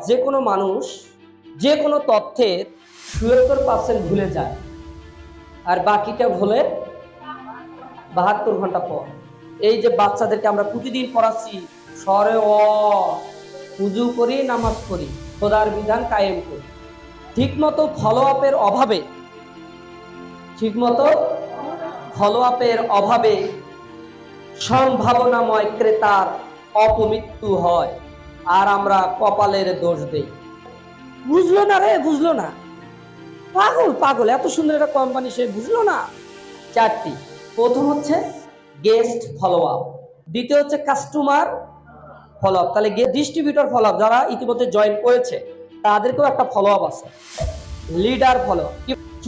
যে কোনো মানুষ যে কোনো তথ্যের ৭৭% ভুলে যায়, আর বাকিটা ভুলে ৭২ ঘন্টা পর। এই যে বাচ্চাদেরকে আমরা প্রতিদিন পড়াচ্ছি সরে উজু করি, নামাজ পড়ি, খোদার বিধান কায়েম করি, ঠিকমতো ফলো আপের অভাবে সম্ভাবনাময় ক্রেতার অপমৃত্যু হয়, আর আমরা কপালের দোষ দেই। বুঝলো না রে, বুঝলো না, পাগল এত সুন্দর একটা কোম্পানি, সে বুঝলো না। চারটি, প্রথম হচ্ছে গেস্ট ফলো আপ, দ্বিতীয় হচ্ছে কাস্টমার ফলো আপ। তাহলে ডিস্ট্রিবিউটর ফলো আপ, যারা ইতিমধ্যে জয়েন করেছে তাদেরকেও একটা ফলো আপ আছে। লিডার ফলো আপ,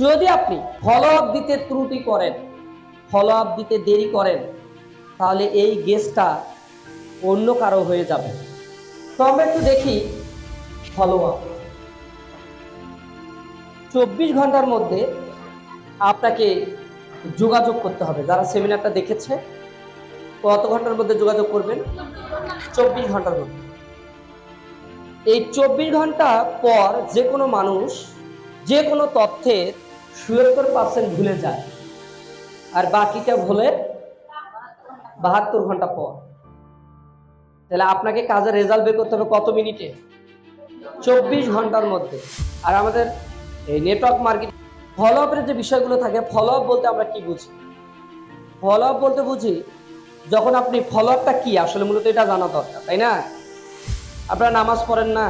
যদি আপনি ফলো আপ দিতে ত্রুটি করেন, ফলো আপ দিতে দেরি করেন, তাহলে এই গেস্টটা অন্য কারো হয়ে যাবে। তো আমরা একটু দেখি ফলো আপ। 24 ঘন্টার মধ্যে আপনাকে যোগাযোগ করতে হবে। যারা সেমিনারটা দেখেছে, কত ঘন্টার মধ্যে যোগাযোগ করবেন? 24 ঘন্টার মধ্যে। এই 24 ঘন্টা পর যে কোনো মানুষ যে কোনো তথ্যের ৭৭% ভুলে যায়, আর বাকিটা ভুলে ৭২ ঘন্টা পর। তাহলে আপনাকে কাজের রেজাল্ট বের করতে হবে কত মিনিটে? 24 ঘন্টার মধ্যে। আর আমাদের এই নেটওয়ার্ক মার্কেটিং ফলো আপের যে বিষয়গুলো থাকে, ফলো আপ বলতে আমরা কি বুঝি? ফলো আপ বলতে বুঝি যখন আপনি ফলো আপটা কি আসলে মূলত এটা জানা দরকার, তাই না? আপনারা নামাজ পড়েন না?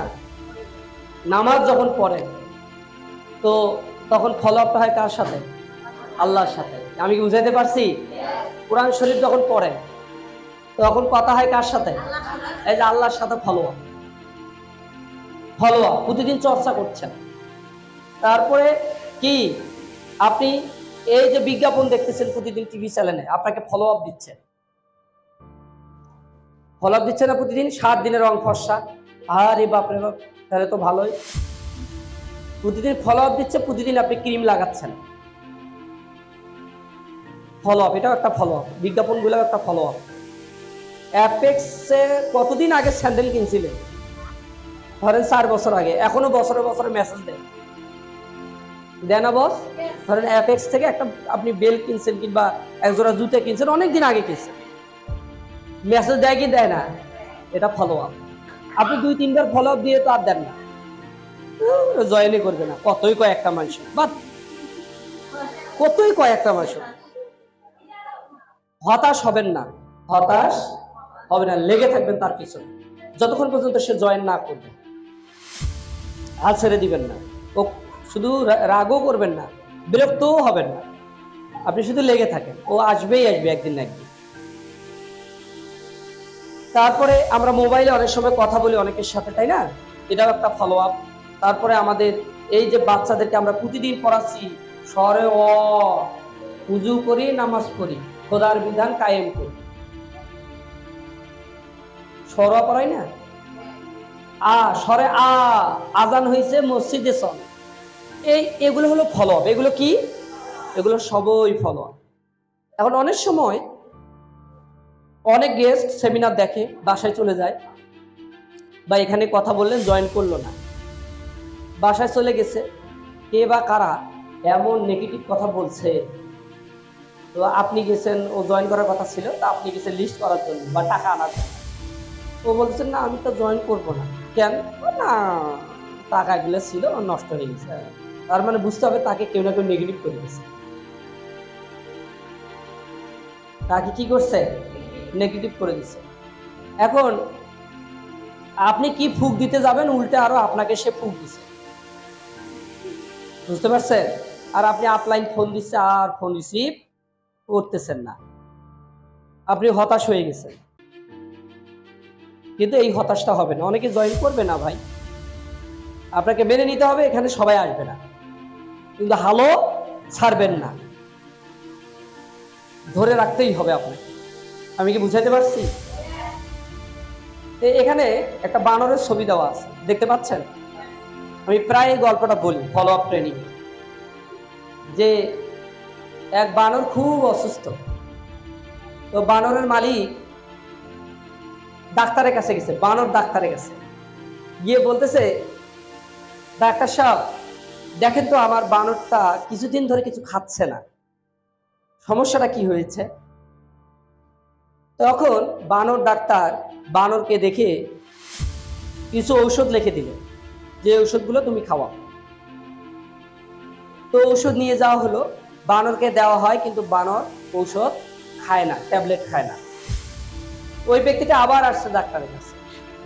নামাজ যখন পড়েন তো তখন ফলো আপটা হয় কার সাথে? আল্লাহর সাথে। আমি কি বুঝাইতে পারছি? কোরআন শরীফ যখন পড়েন তখন কথা হয় কার সাথে? এই যে আল্লাহর সাথে ফলো আপ প্রতিদিন চর্চা করছেন। তারপরে কি আপনি এই যে বিজ্ঞাপন দেখতেছেন প্রতিদিন টিভি চ্যানেলে, আপনাকে ফলো আপ দিচ্ছে না প্রতিদিন? 7 দিনের রং ফর্সা, আরে বাপরে বাপ, তাহলে তো ভালোই। প্রতিদিন ফলো আপ দিচ্ছে, প্রতিদিন আপনি ক্রিম লাগাচ্ছেন। ফলো আপ, এটাও একটা ফলো আপ, বিজ্ঞাপনগুলো একটা ফলো আপ। অ্যাপেক্সে কতদিন আগে স্যান্ডেল কিনছিলেন? ধরেন 4 বছর আগে, এখনো বছরে বছরে মেসেজ দেয় না বস? ধরেন অ্যাপেক্স থেকে একটা আপনি বেল কিনছেন কিংবা একজোড়া জুতো কিনছেন, অনেকদিন আগে কিনছেন, মেসেজ দেয় কি দেয় না? এটা ফলো আপ। আপনি 2-3 বার ফলো আপ দিয়ে তো আর দেন না, জয়েনই করবে না। কতই কয়েকটা মানুষ, হতাশ হবেন না, লেগে থাকবেন তার পিছনে যতক্ষণ পর্যন্ত সে জয়েন না করবে। হাল ছেড়ে দিবেন না। ও শুধু রাগও করবেন না, বিরক্তও হবেন না, আপনি শুধু লেগে থাকেন, ও আসবে একদিন না একদিন। তারপরে আমরা মোবাইলে অনেক সময় কথা বলি অনেকের সাথে, তাই না? এটাও একটা ফলো আপ। তারপরে আমাদের এই যে বাচ্চাদেরকে আমরা প্রতিদিন পড়াচ্ছি সরে উজু করি, নামাজ পড়ি, খোদার বিধান কায়েম করি, সর পড়াই না? সরে আজান হয়েছে, মসজিদে চল। এগুলো হলো ফলো আপ। এগুলো কি? এগুলো সবই ফলো আপ। এখন অনেক সময় অনেক গেস্ট সেমিনার দেখে, বাসায় চলে যায়, বা এখানে কথা বললেন জয়েন করলো না, বাসায় চলে গেছে, কে বা কারা এমন নেগেটিভ কথা বলছে। তো আপনি গেছেন, ও জয়েন করার কথা ছিল, তা আপনি গেছেন লিস্ট করার জন্য বা টাকা আনার জন্য। ও বলছেন না আমি তো জয়েন করবো না। কেন? না, টাকাগুলো ছিল নষ্ট হয়ে গেছে। তার মানে বুঝতে হবে তাকে কেউ না কেউ নেগেটিভ করে দিচ্ছে, তাকে কি করছে? নেগেটিভ করে দিচ্ছে। এখন আপনি কি ফুক দিতে যাবেন, উল্টে আরো আপনাকে সে ফুক দিচ্ছে, বুঝতে পারছেন? আর আপনি আপলাইন ফোন দিচ্ছে, আর ফোন রিসিভ করতেছেন না, আপনি হতাশ হয়ে গেছেন। কিন্তু এই হতাশটা হবে না, অনেকে জয়েন করবে না ভাই, আপনাকে মেনে নিতে হবে, এখানে সবাই আসবে না, কিন্তু হালো ছাড়বেন না, ধরে রাখতেই হবে আপনাকে। আমি কি বুঝাইতে পারছি? এখানে একটা বানরের ছবি দেওয়া আছে, দেখতে পাচ্ছেন? আমি প্রায় এই গল্পটা বলি ফলো আপ ট্রেনিং, যে এক বানর খুব অসুস্থ। তো বানরের মালিক ডাক্তারের কাছে গেছে, বানর ডাক্তারের কাছে গিয়ে বলতেছে, ডাক্তার সাহেব দেখেন তো আমার বানরটা কিছুদিন ধরে কিছু খাচ্ছে না, সমস্যাটা কি হয়েছে? তখন বানর ডাক্তার বানরকে দেখে কিছু ঔষধ লিখে দিল, যে ঔষধগুলো তুমি খাওয়াও। তো ঔষধ নিয়ে যাওয়া হলো, বানরকে দেওয়া হয়, কিন্তু বানর ঔষধ খায় না, ট্যাবলেট খায় না। ওই ব্যক্তিটা আবার আসছে ডাক্তারের কাছে,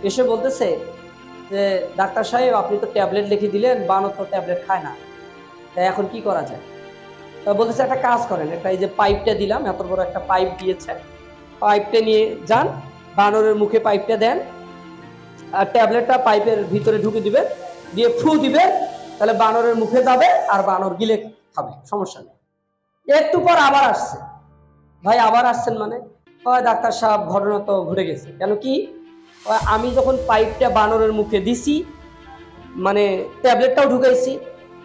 এসে বলতেছে যে ডাক্তার সাহেব আপনি তো ট্যাবলেট লিখে দিলেন, বানর তো ট্যাবলেট খায় না, তাই এখন কি করা যায়? তা বলতেছে একটা কাজ করেন, একটা এই যে পাইপটা দিলাম, এত বড় একটা পাইপ দিয়েছে, পাইপটা নিয়ে যান, বানরের মুখে পাইপটা দেন, আর ট্যাবলেটটা পাইপের ভিতরে ঢুকে দিবে, দিয়ে ফু দিবে, তাহলে বানরের মুখে যাবে আর বানর গিলে খাবে, সমস্যা নেই। একটু পর আবার আসছে, ভাই আবার আসছেন মানে? ডাক্তার সাহেব ঘটনা তো ঘুরে গেছে। কেন কি? আমি যখন পাইপটা বানরের মুখে দিছি, মানে ট্যাবলেটটাও ঢুকাইছি,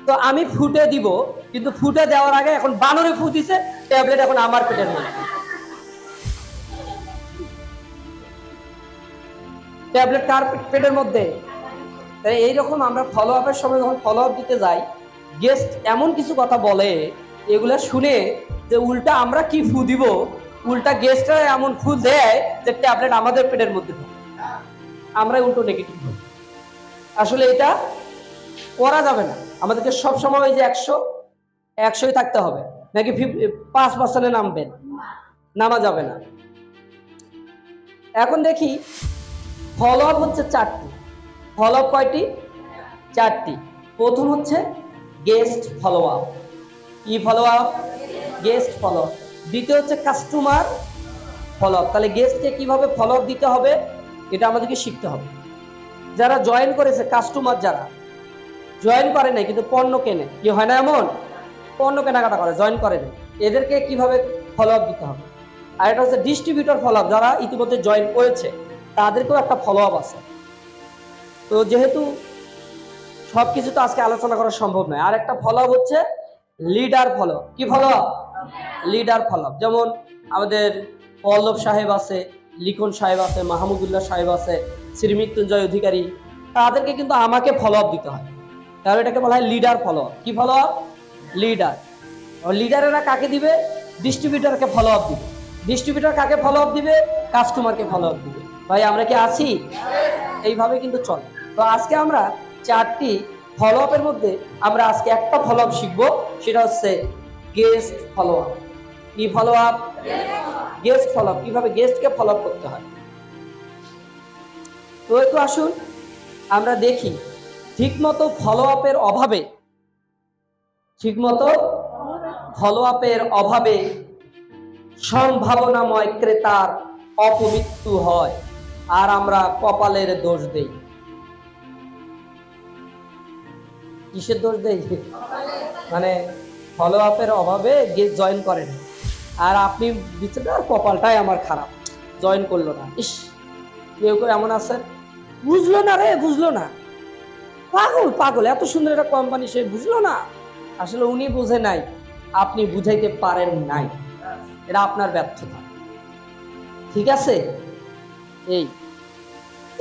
তো আমি ফুটে দিব, কিন্তু ফুটে দেওয়ার আগে এখন বানরে ফু দিছে, ট্যাবলেট এখন আমার পেটের মধ্যে, ট্যাবলেট কার পেটের মধ্যে? তাই এইরকম আমরা ফলো আপের সময় যখন ফলো আপ দিতে যাই, গেস্ট এমন কিছু কথা বলে, এগুলা শুনে যে উল্টা আমরা কি ফু দিব, উল্টা গেস্টরা এমন ফু দেয় যে ট্যাবলেট আমাদের পেটের মধ্যে ঢোকে, আমরা উল্টো নেগেটিভ হই। আসলে এটা করা যাবে না, আমাদেরকে সবসময় ওই যে 100-100 থাকতে হবে, নাকি 5% নামবেন, নামা যাবে না। এখন দেখি ফলো আপ হচ্ছে 4টি। ফলো আপ কয়টি? 4টি। প্রথম হচ্ছে গেস্ট ফলো আপ। কি follow up? Guest follow up. দ্বিতীয় হচ্ছে কাস্টমার ফলো আপ। তাহলে গেস্টকে কিভাবে ফলো আপ দিতে হবে এটা আমাদেরকে শিখতে হবে। যারা জয়েন করেছে, কাস্টমার যারা জয়েন করে নাই কিন্তু পণ্য কেনে, কি হয় না এমন? পণ্য কেনাকাটা করে, জয়েন করে নাই, এদেরকে কিভাবে ফলো আপ দিতে হবে। আর এটা হচ্ছে ডিস্ট্রিবিউটর ফলো আপ, যারা ইতিমধ্যে জয়েন করেছে তাদেরকেও একটা ফলো আপ আছে। তো যেহেতু সবকিছু তো আজকে আলোচনা করা সম্ভব নয়, আর একটা ফলো আপ হচ্ছে লিডার ফলো। কি follow up? Leader follow up. যেমন আমাদের পল্লব সাহেব আছে, লিখন সাহেব আছে, মাহমুদুল্লাহ সাহেব আছে, শ্রী মৃত্যুঞ্জয় অধিকারী, তাদেরকে কিন্তু আমাকে ফলো আপ দিতে হয়, তাহলে এটাকে বলা হয় লিডার ফলো আপ। কি ফলো আপ? লিডার। লিডারেরা কাকে দিবে? ডিস্ট্রিবিউটরকে ফলো আপ দিবে। ডিস্ট্রিবিউটর কাকে ফলো আপ দিবে? কাস্টমারকে ফলো আপ দিবে। ভাই আমরা কি আছি? এইভাবে কিন্তু চলে। তো আজকে আমরা 4টি ফলো আপের মধ্যে আমরা আজকে একটা ফলো আপ শিখবো, সেটা হচ্ছে গেস্ট ফলো আপ। কি follow up? Guest follow up. কিভাবে গেস্টকে ফলো আপ করতে হয়। তো একটু আসুন আমরা দেখি, ঠিকমতো ফলো আপের অভাবে, সম্ভাবনাময় ক্রেতার অপমৃত্যু হয়, আর আমরা কপালের দোষ দেই। কিসের দোষ দেই? মানে ফলো আপের অভাবে গেস্ট জয়েন করেন, আর আপনি দিচ্ছেন আর কপালটাই আমার খারাপ, জয়েন করলো না। ইস, কেউ কেউ এমন আছে, বুঝলো না রে, বুঝলো না, পাগল, এত সুন্দর একটা কোম্পানি, সে বুঝলো না। আসলে উনি বুঝে নাই, আপনি বুঝাইতে পারেন নাই, এটা আপনার ব্যর্থতা। ঠিক আছে?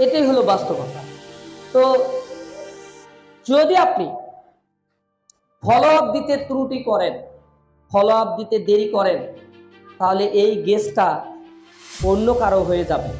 এটাই হলো বাস্তবতা। তো যদি আপনি ফলো আপ দিতে ত্রুটি করেন, ফলো আপ দিতে দেরি করেন, তাহলে এই গেস্টটা অন্য কারো হয়ে যাবে।